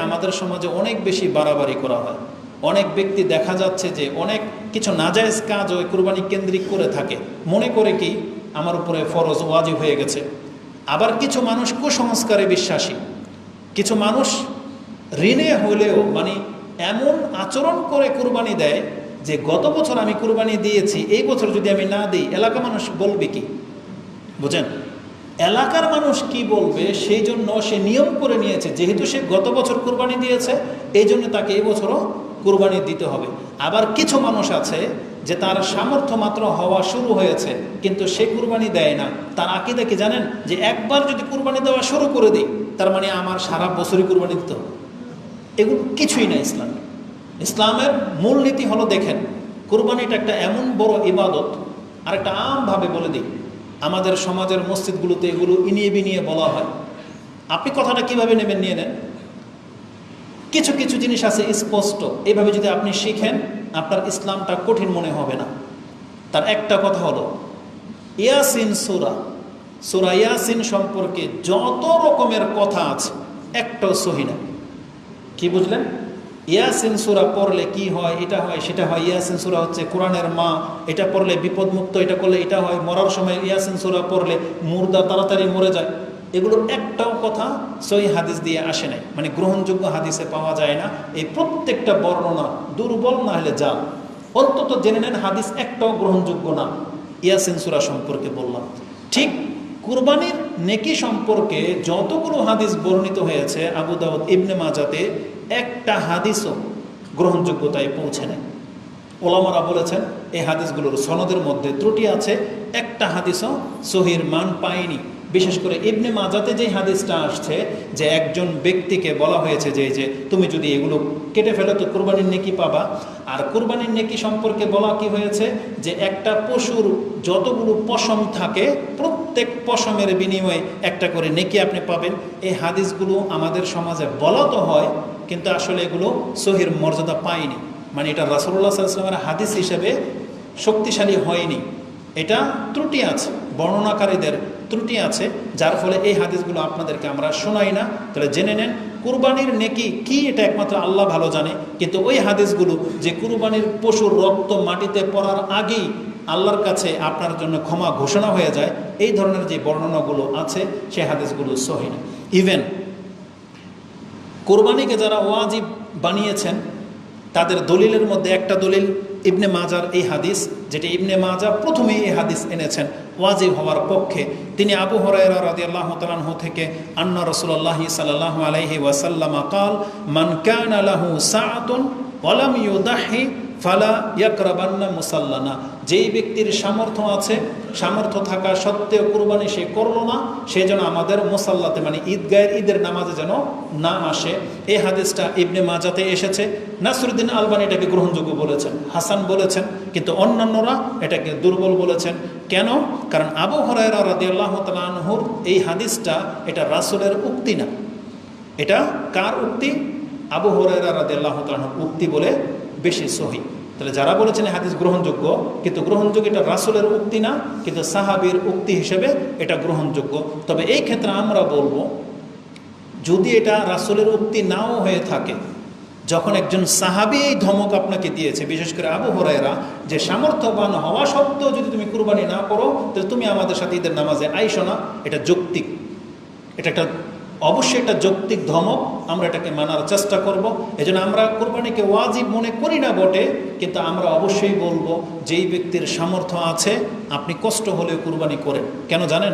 আমাদের সমাজে অনেক বেশি বাড়াবাড়ি করা হয়। অনেক ব্যক্তি দেখা যাচ্ছে যে অনেক কিছু নাজায়েজ কাজ ওই কুরবানি কেন্দ্রিক করে থাকে, মনে করে কি আমার উপরে ফরজ ওয়াজিব হয়ে গেছে। আবার কিছু মানুষ কুসংস্কারে বিশ্বাসী, কিছু মানুষ ঋণে হলেও এমন আচরণ করে কুরবানি দেয় যে গত বছর আমি কুরবানি দিয়েছি, এই বছর যদি আমি না দিই এলাকা মানুষ বলবে কি, বুঝেন? এলাকার মানুষ কি বলবে সেই জন্য সে নিয়ম করে নিয়েছে, যেহেতু সে গত বছর কুরবানি দিয়েছে এই জন্য তাকে এই বছরও কুরবানি দিতে হবে। আবার কিছু মানুষ আছে যে তার সামর্থ্য মাত্র হওয়া শুরু হয়েছে কিন্তু সে কুরবানি দেয় না। তার আকীদা কি জানেন? যে একবার যদি কুরবানি দেওয়া শুরু করে দিই তার মানে আমার সারা বছরই কুরবানি দিতে হবে। এগুলো কিছুই না ইসলাম। ইসলামের মূলনীতি হলো, দেখেন, কুরবানিটা একটা এমন বড় ইবাদত। আর একটা আমভাবে বলে দিই, আমাদের সমাজের মসজিদগুলোতে এগুলো ইনিয়ে বিনিয়ে বলা হয়। আপনি কথাটা কিভাবে নেবেন নিয়ে নেন। কিছু কিছু জিনিস আছে স্পষ্ট, এইভাবে যদি আপনি শিখেন আপনার ইসলামটা কঠিন মনে হবে না। তার একটা কথা হলো, ইয়াসিন সূরা ইয়াসিন সম্পর্কে যত রকমের কথা আছে একটাও সহি না। কি বুঝলেন? ইয়াসিন সূরা পড়লে কি হয়, এটা হয় সেটা হয়। ইয়াসিন সূরা হচ্ছে কোরআনের মা, এটা পড়লে বিপদমুক্ত, এটা করলে এটা হয়। মরার সময় ইয়াসিন সূরা পড়লে মুর্দা তাড়াতাড়ি মরে যায়। এগুলোর একটাও কথা সহি হাদিস দিয়ে আসে নাই, গ্রহণযোগ্য হাদিসে পাওয়া যায় না। এই প্রত্যেকটা বর্ণনা দুর্বল, না হলে জাল। অন্তত জেনে নেন হাদিস একটাও গ্রহণযোগ্য না। ইয়াসিন সূরা সম্পর্কে বললাম। ঠিক কুরবানির নেকি সম্পর্কে যতগুলো হাদিস বর্ণিত হয়েছে আবু দাউদ, ইবনে মাজাতে, একটা হাদিসও গ্রহণযোগ্যতায় পৌঁছে নেয়। ওলামারা বলেছেন এই হাদিসগুলোর সনদের মধ্যে ত্রুটি আছে, একটা হাদিসও সহির মান পায়নি। বিশেষ করে ইবনে মাজাতে যে হাদিসটা আসছে যে একজন ব্যক্তিকে বলা হয়েছে যে তুমি যদি এগুলো কেটে ফেলো তো কুরবানির নেকি পাবা। আর কুরবানির নেকি সম্পর্কে বলা কি হয়েছে যে একটা পশুর যতগুলো পশম থাকে প্রত্যেক পশমের বিনিময়ে একটা করে নেকি আপনি পাবেন। এই হাদিসগুলো আমাদের সমাজে বলা তো হয় কিন্তু আসলে এগুলো সহির মর্যাদা পায়নি। এটা রাসূলুল্লাহ সাল্লাল্লাহু আলাইহি ওয়াসাল্লামের হাদিস হিসেবে শক্তিশালী হয়নি। এটা ত্রুটি আছে, বর্ণনাকারীদের ত্রুটি আছে, যার ফলে এই হাদিসগুলো আপনাদেরকে আমরা শোনাই না। তাহলে জেনে নেন কুরবানির নেকি কি এটা একমাত্র আল্লাহ ভালো জানে। কিন্তু ওই হাদিসগুলো যে কুরবানির পশুর রক্ত মাটিতে পড়ার আগেই আল্লাহর কাছে আপনার জন্য ক্ষমা ঘোষণা হয়ে যায়, এই ধরনের যে বর্ণনাগুলো আছে সেই হাদিসগুলো সহিহ না। ইভেন কুরবানিকে যারা ওয়াজিব বানিয়েছেন তাদের দলিলের মধ্যে একটা দলিল ইবনে মাজার এই হাদিস, যেটা ইবনে মাজা প্রথমেই এই হাদিস এনেছেন ওয়াজিব হওয়ার পক্ষে। তিনি আবু হুরায়রা রাদিয়াল্লাহু তাআলা আনহু থেকে আন্না রাসূলুল্লাহ সাল্লাল্লাহু আলাইহি ওয়াসাল্লাম قال মান কানা লাহু সাআতুন ওয়া লাম ইউদাহি ফালা ইয়াকরাবান্না মুসাল্লানা। যেই ব্যক্তির সামর্থ্য আছে, সামর্থ্য থাকা সত্ত্বেও কুরবানি সে করলো না, সে যেন আমাদের মুসাল্লাতে ঈদগাহের ঈদের নামাজে যেন না আসে। এই হাদিসটা ইবনে মাজাতে এসেছে। নাসরুদ্দিন আলবানী এটাকে গ্রহণযোগ্য বলেছেন, হাসান বলেছেন, কিন্তু অন্যান্যরা এটাকে দুর্বল বলেছেন। কেন? কারণ আবু হুরায়রা রাদিয়াল্লাহু তাআলা আনহুর এই হাদিসটা এটা রাসূলের উক্তি না। এটা কার উক্তি? আবু হুরায়রা রাদিয়াল্লাহু তাআলা আনহুর উক্তি বলে বেশি সহি। তাহলে যারা বলেছেন হাদিস গ্রহণযোগ্য, কিন্তু গ্রহণযোগ্য এটা রাসূলের উক্তি না, কিন্তু সাহাবীর উক্তি হিসেবে এটা গ্রহণযোগ্য। তবে এই ক্ষেত্রে আমরা বলবো, যদি এটা রাসূলের উক্তি নাও হয়ে থাকে, যখন একজন সাহাবী এই ধমক আপনাকে দিয়েছে, বিশেষ করে আবু হুরায়রা, যে সামর্থ্যবান হওয়া সত্ত্বেও যদি তুমি কুরবানি না করো তাহলে তুমি আমাদের সাথে ঈদের নামাজে আইসো না, এটা যৌক্তিক, এটা অবশ্যই একটা যৌক্তিক ধমক। আমরা এটাকে মানার চেষ্টা করব। এজন্য আমরা কুরবানিকে ওয়াজিব মনে করি না বটে, কিন্তু আমরা অবশ্যই বলবো যেই ব্যক্তির সামর্থ্য আছে আপনি কষ্ট হলেও কুরবানি করেন। কেন জানেন?